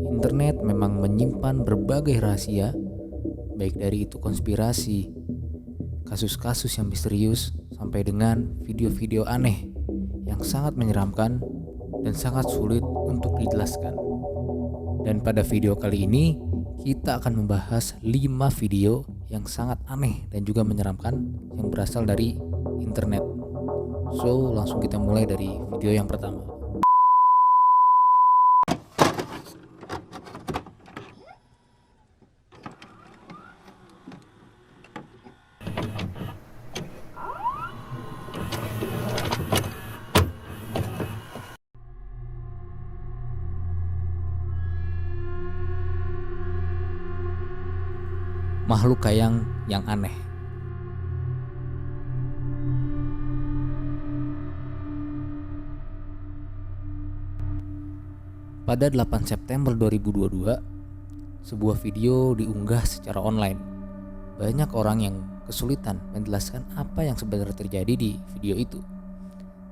Internet memang menyimpan berbagai rahasia, baik dari itu konspirasi, kasus-kasus yang misterius, sampai dengan video-video aneh yang sangat menyeramkan dan sangat sulit untuk dijelaskan. Dan pada video kali ini, kita akan membahas 5 video yang sangat aneh dan juga menyeramkan yang berasal dari internet. So, langsung kita mulai dari video yang pertama. Makhluk kayang yang aneh. Pada 8 September 2022, sebuah video diunggah secara online. Banyak orang yang kesulitan menjelaskan apa yang sebenarnya terjadi di video itu.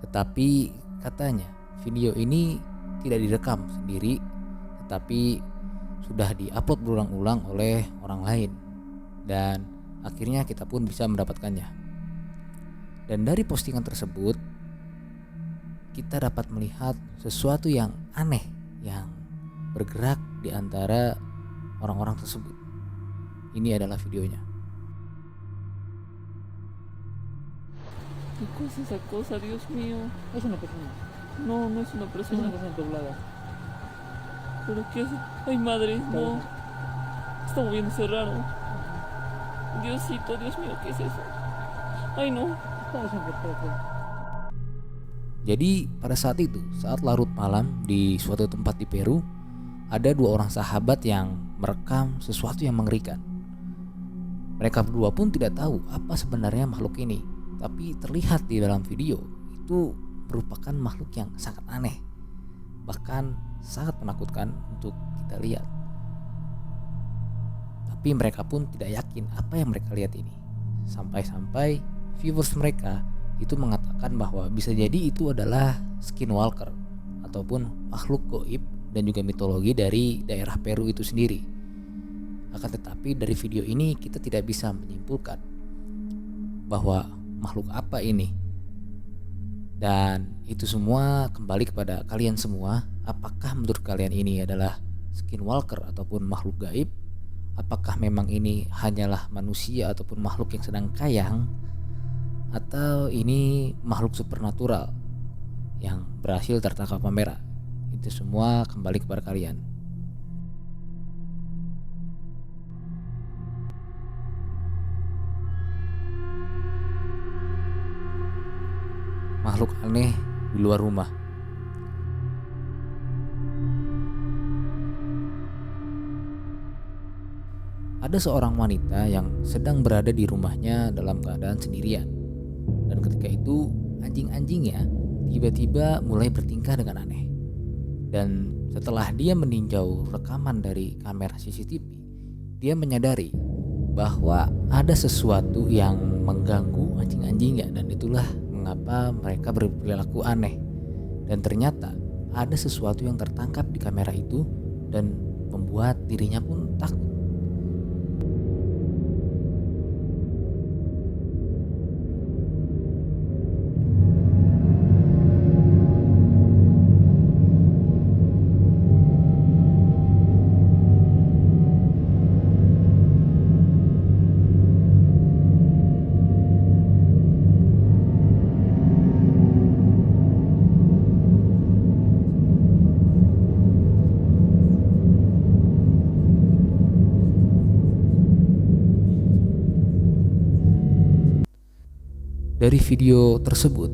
Tetapi katanya video ini tidak direkam sendiri, tetapi sudah diupload berulang-ulang oleh orang lain. Dan akhirnya kita pun bisa mendapatkannya. Dan dari postingan tersebut kita dapat melihat sesuatu yang aneh yang bergerak di antara orang-orang tersebut. Ini adalah videonya. ¿Qué cosa es esa cosa, Dios mío? Es una persona. No, no es una Es persona. una persona doblada. ¿Pero qué es? Ay, madre, no. Está moviéndose raro. Diosito, Dios mío, ¿qué es eso? Ay, no. Está siempre por. Jadi pada saat itu, saat larut malam di suatu tempat di Peru, ada dua orang sahabat yang merekam sesuatu yang mengerikan. Mereka berdua pun tidak tahu apa sebenarnya makhluk ini, tapi terlihat di dalam video itu merupakan makhluk yang sangat aneh, bahkan sangat menakutkan untuk kita lihat. Tapi mereka pun tidak yakin apa yang mereka lihat ini. Sampai-sampai viewers mereka itu mengatakan bahwa bisa jadi itu adalah skinwalker ataupun makhluk gaib dan juga mitologi dari daerah Peru itu sendiri. Akan tetapi dari video ini kita tidak bisa menyimpulkan bahwa makhluk apa ini. Dan itu semua kembali kepada kalian semua. Apakah menurut kalian ini adalah skinwalker ataupun makhluk gaib? Apakah memang ini hanyalah manusia ataupun makhluk yang sedang kayang? Atau ini makhluk supernatural yang berhasil tertangkap kamera? Itu semua kembali kepada kalian. Makhluk aneh di luar rumah. Ada seorang wanita yang sedang berada di rumahnya dalam keadaan sendirian. Dan ketika itu anjing-anjingnya tiba-tiba mulai bertingkah dengan aneh. Dan setelah dia meninjau rekaman dari kamera CCTV, dia menyadari bahwa ada sesuatu yang mengganggu anjing-anjingnya, dan itulah mengapa mereka berperilaku aneh. Dan ternyata ada sesuatu yang tertangkap di kamera itu dan membuat dirinya pun takut. Dari video tersebut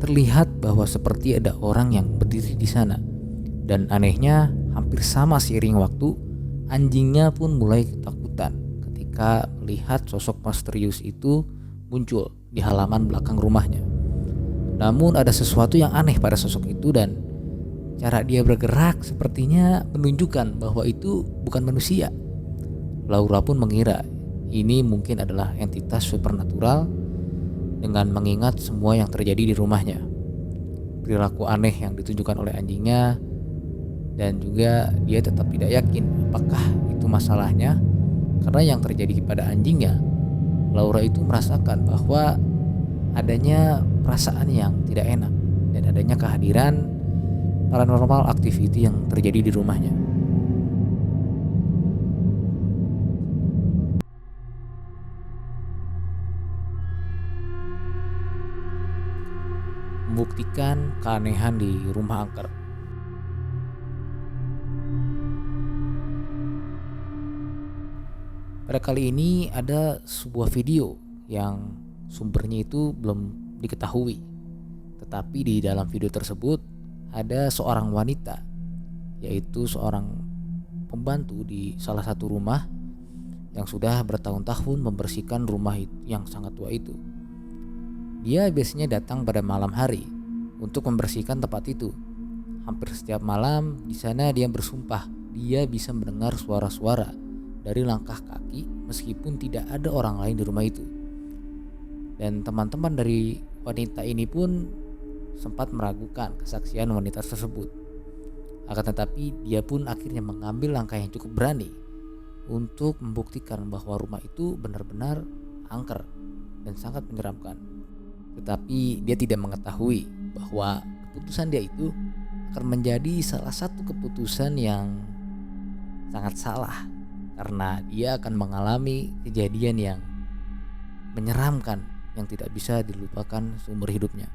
terlihat bahwa seperti ada orang yang berdiri di sana. Dan anehnya, hampir sama seiring waktu, anjingnya pun mulai ketakutan ketika melihat sosok misterius itu muncul di halaman belakang rumahnya. Namun ada sesuatu yang aneh pada sosok itu, dan cara dia bergerak sepertinya menunjukkan bahwa itu bukan manusia. Laura pun mengira ini mungkin adalah entitas supernatural dengan mengingat semua yang terjadi di rumahnya. perilaku aneh yang ditunjukkan oleh anjingnya, dan juga dia tetap tidak yakin apakah itu masalahnya, karena yang terjadi pada anjingnya, Laura itu merasakan bahwa adanya perasaan yang tidak enak dan adanya kehadiran paranormal activity yang terjadi di rumahnya. Membuktikan keanehan di rumah angker. Pada kali ini ada sebuah video yang sumbernya itu belum diketahui. Tetapi di dalam video tersebut ada seorang wanita, yaitu seorang pembantu di salah satu rumah yang sudah bertahun-tahun membersihkan rumah yang sangat tua itu. Dia biasanya datang pada malam hari untuk membersihkan tempat itu. Hampir setiap malam di sana dia bersumpah dia bisa mendengar suara-suara dari langkah kaki meskipun tidak ada orang lain di rumah itu. Dan teman-teman dari wanita ini pun sempat meragukan kesaksian wanita tersebut. Akan tetapi dia pun akhirnya mengambil langkah yang cukup berani untuk membuktikan bahwa rumah itu benar-benar angker dan sangat menyeramkan. Tetapi dia tidak mengetahui bahwa keputusan dia itu akan menjadi salah satu keputusan yang sangat salah, karena dia akan mengalami kejadian yang menyeramkan yang tidak bisa dilupakan seumur hidupnya.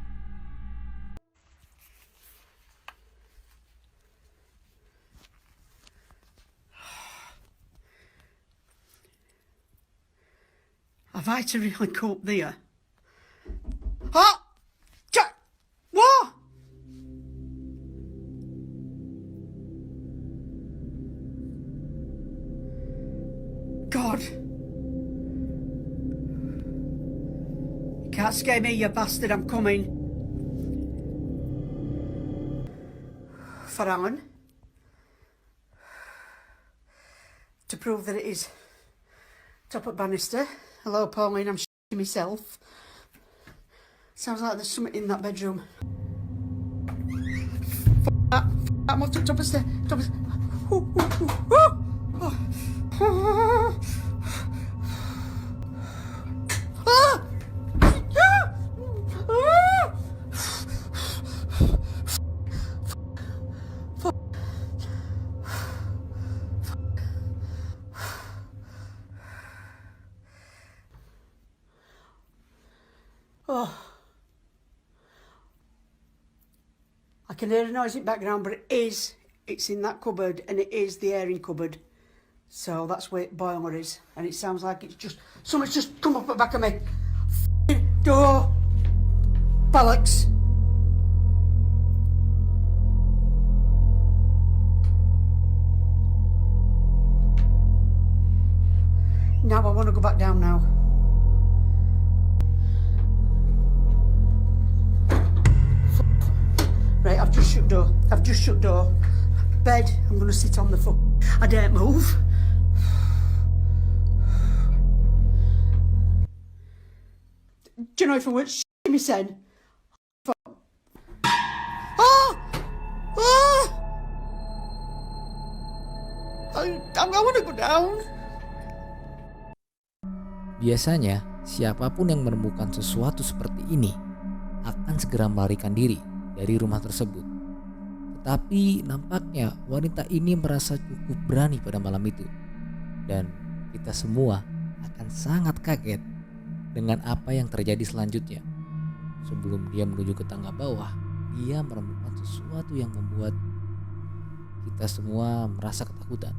Have I to really cope there? Oh! Jack! What? God. You can't scare me, you bastard. I'm coming. For Alan. To prove that it is top at Bannister. Hello, Pauline. I'm shitting myself. Sounds like there's something in that bedroom. That. I'm up to top of the stairs. Top of the... Oh. I can hear a noise in the background, but it's in that cupboard, and it is the airing cupboard. So that's where the boiler is, and it sounds like it's just, someone's just come up at the back of me. Door. Bollocks. Now I want to go back down now. Right, I've just shut door. Bed, I'm going to sit on the foot. I daren't move. Do you know if I weren't shitting myself? Oh! Oh! I want to go down. Biasanya, siapapun yang menemukan sesuatu seperti ini akan segera melarikan diri dari rumah tersebut. Tetapi nampaknya wanita ini merasa cukup berani pada malam itu. Dan kita semua akan sangat kaget dengan apa yang terjadi selanjutnya. Sebelum dia menuju ke tangga bawah, dia menemukan sesuatu yang membuat kita semua merasa ketakutan.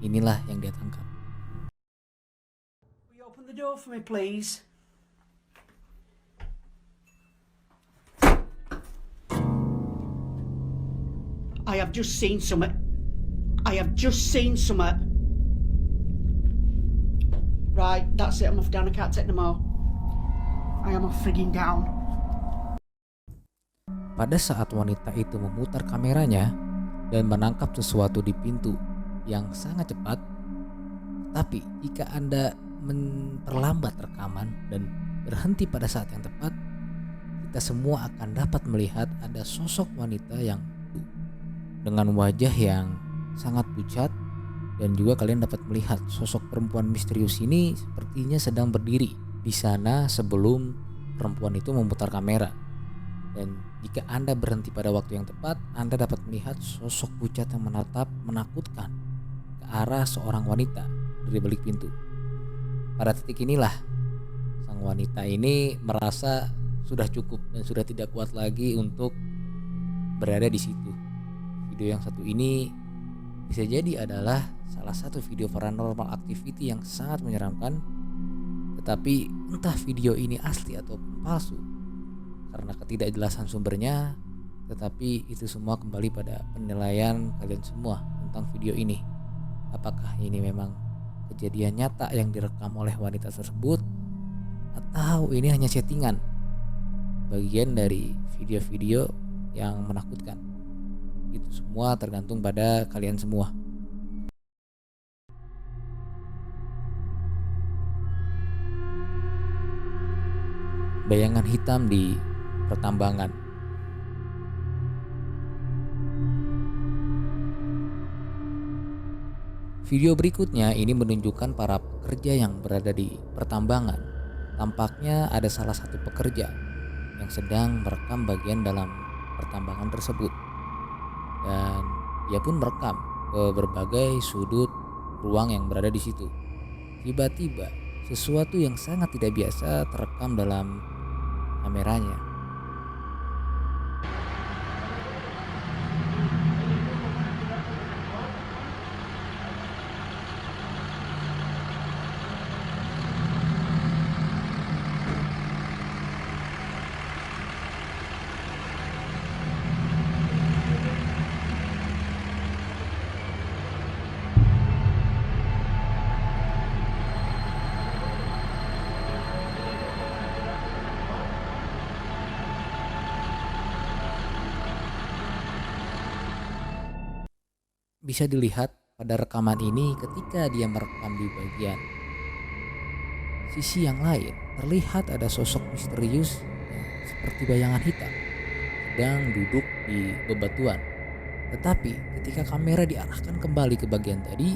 Inilah yang dia tangkap. Will you open the door for me, please? I have just seen something. Right, that's it. I'm off down. I can't take no more. I am off frigging down. Pada saat wanita itu memutar kameranya dan menangkap sesuatu di pintu yang sangat cepat, tapi jika Anda memperlambat rekaman dan berhenti pada saat yang tepat, kita semua akan dapat melihat ada sosok wanita yang dengan wajah yang sangat pucat, dan juga kalian dapat melihat sosok perempuan misterius ini sepertinya sedang berdiri di sana sebelum perempuan itu memutar kamera. Dan jika Anda berhenti pada waktu yang tepat, Anda dapat melihat sosok pucat yang menatap menakutkan ke arah seorang wanita dari balik pintu. Pada titik inilah sang wanita ini merasa sudah cukup dan sudah tidak kuat lagi untuk berada di situ. Video yang satu ini bisa jadi adalah salah satu video paranormal activity yang sangat menyeramkan, tetapi entah video ini asli ataupun palsu karena ketidakjelasan sumbernya, tetapi itu semua kembali pada penilaian kalian semua tentang video ini. Apakah ini memang kejadian nyata yang direkam oleh wanita tersebut, atau ini hanya settingan, bagian dari video-video yang menakutkan? Itu semua tergantung pada kalian semua. Bayangan hitam di pertambangan. Video berikutnya ini menunjukkan para pekerja yang berada di pertambangan. Tampaknya ada salah satu pekerja yang sedang merekam bagian dalam pertambangan tersebut, dan ia pun merekam ke berbagai sudut ruang yang berada di situ. Tiba-tiba sesuatu yang sangat tidak biasa terekam dalam kameranya. Bisa dilihat pada rekaman ini ketika dia merekam di bagian sisi yang lain, terlihat ada sosok misterius seperti bayangan hitam sedang duduk di bebatuan. Tetapi ketika kamera diarahkan kembali ke bagian tadi,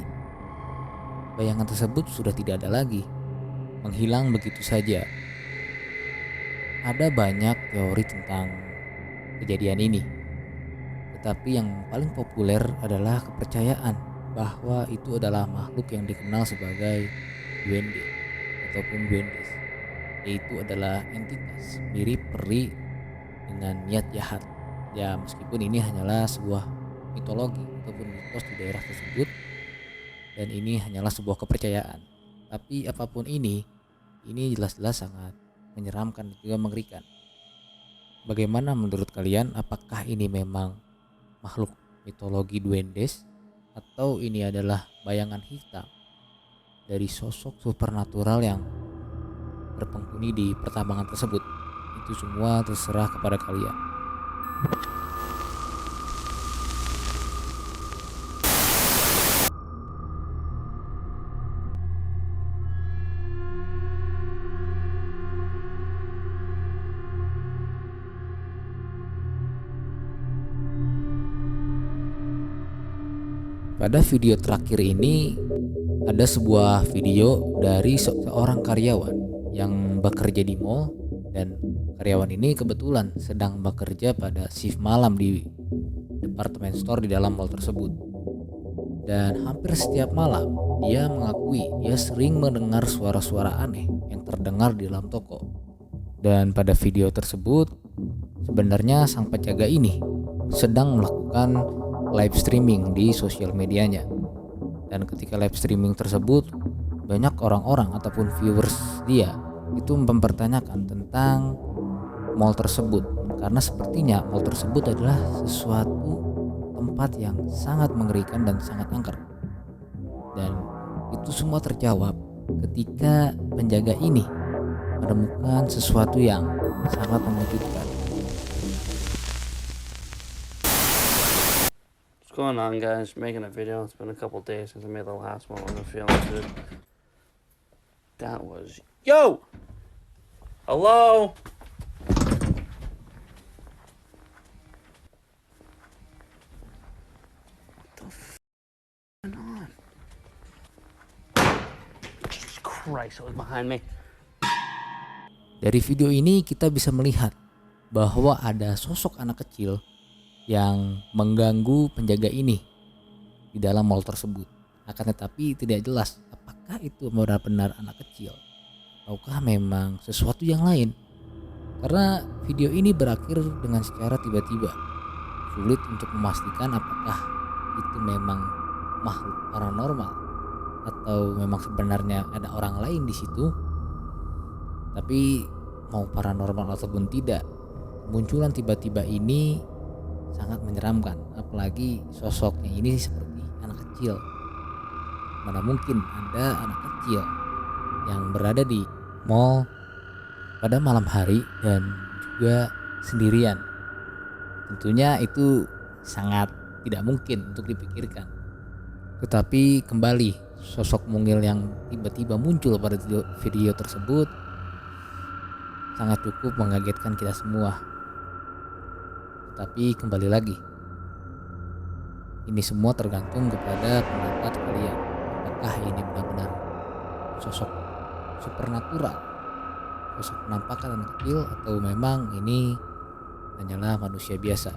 bayangan tersebut sudah tidak ada lagi, menghilang begitu saja. Ada banyak teori tentang kejadian ini, tetapi yang paling populer adalah kepercayaan bahwa itu adalah makhluk yang dikenal sebagai duende ataupun duendes, yaitu adalah entitas mirip peri dengan niat jahat. Ya, meskipun ini hanyalah sebuah mitologi ataupun mitos di daerah tersebut, dan ini hanyalah sebuah kepercayaan. Tapi apapun ini jelas-jelas sangat menyeramkan dan juga mengerikan. Bagaimana menurut kalian? Apakah ini memang makhluk mitologi duendes, atau ini adalah bayangan hitam dari sosok supernatural yang berpenghuni di pertambangan tersebut? Itu semua terserah kepada kalian. Pada video terakhir ini ada sebuah video dari seorang karyawan yang bekerja di mall, dan karyawan ini kebetulan sedang bekerja pada shift malam di department store di dalam mall tersebut. Dan hampir setiap malam dia mengakui dia sering mendengar suara-suara aneh yang terdengar di dalam toko. Dan pada video tersebut sebenarnya sang penjaga ini sedang melakukan live streaming di sosial medianya. Dan ketika live streaming tersebut, banyak orang-orang ataupun viewers dia itu mempertanyakan tentang mall tersebut, karena sepertinya mall tersebut adalah sesuatu tempat yang sangat mengerikan dan sangat angker. Dan itu semua terjawab ketika penjaga ini menemukan sesuatu yang sangat mengejutkan. What's going on, guys? Making a video. It's been a couple days since I made the last one. I'm feeling good. That was... Yo! Hello? Christ, it was behind me. Dari video ini kita bisa melihat bahwa ada sosok anak kecil yang mengganggu penjaga ini di dalam mall tersebut. Akan tetapi tidak jelas apakah itu benar-benar anak kecil ataukah memang sesuatu yang lain. Karena video ini berakhir dengan secara tiba-tiba. Sulit untuk memastikan apakah itu memang makhluk paranormal atau memang sebenarnya ada orang lain di situ. Tapi mau paranormal ataupun tidak, munculan tiba-tiba ini sangat menyeramkan. Apalagi sosoknya ini seperti anak kecil. Mana mungkin ada anak kecil yang berada di mall pada malam hari dan juga sendirian. Tentunya itu sangat tidak mungkin untuk dipikirkan. Tetapi kembali, sosok mungil yang tiba-tiba muncul pada video tersebut sangat cukup mengagetkan kita semua. Tapi kembali lagi, ini semua tergantung kepada pendapat kalian. Apakah ini benar-benar sosok supernatural, sosok penampakan anak kecil, atau memang ini hanyalah manusia biasa?